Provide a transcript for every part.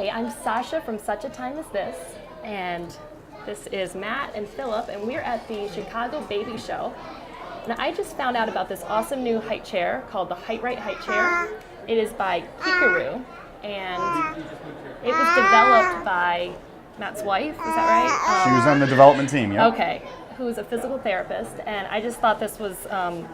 Hi, I'm Sasha from Such a Time as This, and this is Matt and Philip, and we're at the Chicago Baby Show. And I just found out about this awesome new height chair called the Height Right Height Chair. It is by Keekaroo, and it was developed by Matt's wife, is that right? She was on the development team, yeah. Okay, who's a physical therapist, and I just thought this was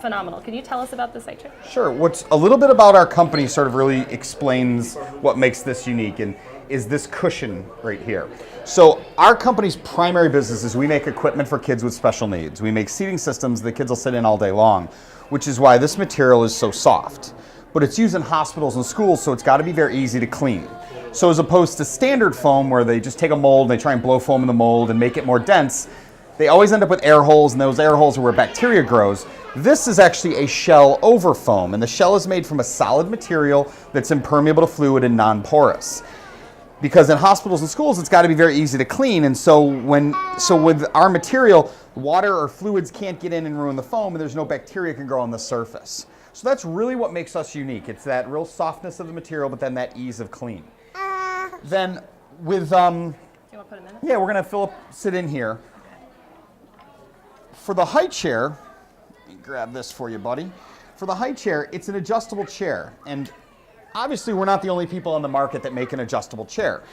phenomenal. Can you tell us about this height chair? Sure. What's a little bit about our company sort of really explains what makes this unique, and is this cushion right here. So our company's primary business is we make equipment for kids with special needs. We make seating systems the kids will sit in all day long, which is why this material is so soft. But it's used in hospitals and schools, so it's got to be very easy to clean. So as opposed to standard foam where they just take a mold and they try and blow foam in the mold and make it more dense, they always end up with air holes, and those air holes are where bacteria grows. This is actually a shell over foam, and the shell is made from a solid material that's impermeable to fluid and non-porous. Because in hospitals and schools, it's got to be very easy to clean, and so with our material, water or fluids can't get in and ruin the foam, and there's no bacteria can grow on the surface. So that's really what makes us unique. It's that real softness of the material, but then that ease of clean. Then with You want to put him in it? yeah, we're gonna Philip sit in here. For the height chair, let me grab this for you, buddy. For the height chair, it's an adjustable chair, and obviously we're not the only people on the market that make an adjustable chair.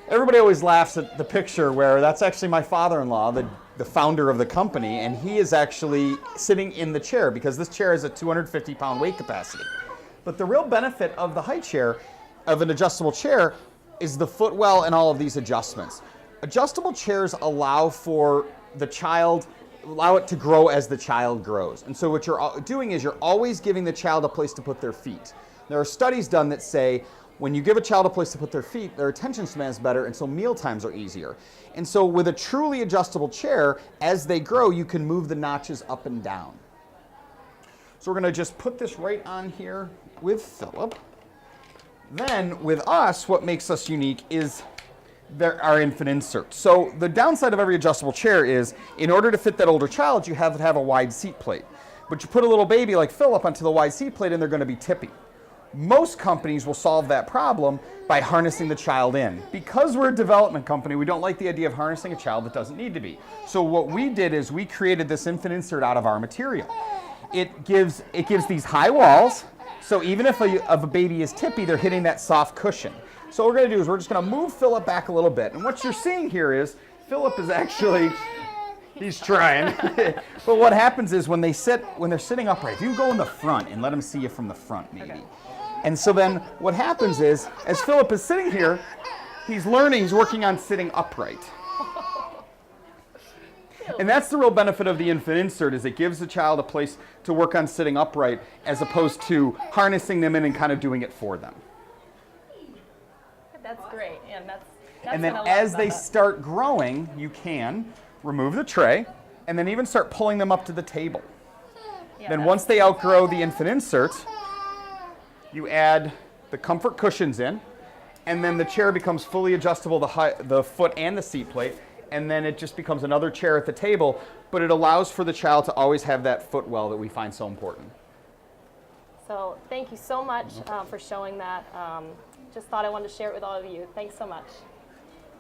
Everybody always laughs at the picture where that's actually my father-in-law, the founder of the company, and he is actually sitting in the chair because this chair has a 250-pound weight capacity. But the real benefit of the height chair, of an adjustable chair, is the footwell and all of these adjustments. Adjustable chairs allow for the child, allow it to grow as the child grows. And so what you're doing is you're always giving the child a place to put their feet. There are studies done that say when you give a child a place to put their feet, their attention span is better, and so meal times are easier. And so with a truly adjustable chair, as they grow, you can move the notches up and down. So we're going to just put this right on here with Philip. Then with us, what makes us unique is our infant insert. So the downside of every adjustable chair is in order to fit that older child, you have to have a wide seat plate. But you put a little baby like Philip onto the wide seat plate and they're going to be tippy. Most companies will solve that problem by harnessing the child in. Because we're a development company, we don't like the idea of harnessing a child that doesn't need to be. So what we did is we created this infant insert out of our material. It gives these high walls, so even if a baby is tippy, they're hitting that soft cushion. So what we're going to do is we're just going to move Philip back a little bit. And what you're seeing here is Philip is actually, he's trying. But what happens is when they're sitting upright, if you go in the front and let them see you from the front maybe. Okay. And so then what happens is, as Philip is sitting here, he's working on sitting upright. And that's the real benefit of the infant insert, is it gives the child a place to work on sitting upright as opposed to harnessing them in and kind of doing it for them. That's great, and that's and then as they start growing, you can remove the tray and then even start pulling them up to the table. Yeah, then once they outgrow the infant insert, you add the comfort cushions in, and then the chair becomes fully adjustable, the foot and the seat plate, and then it just becomes another chair at the table, but it allows for the child to always have that footwell that we find so important. So thank you so much for showing that. Just thought I wanted to share it with all of you. Thanks so much.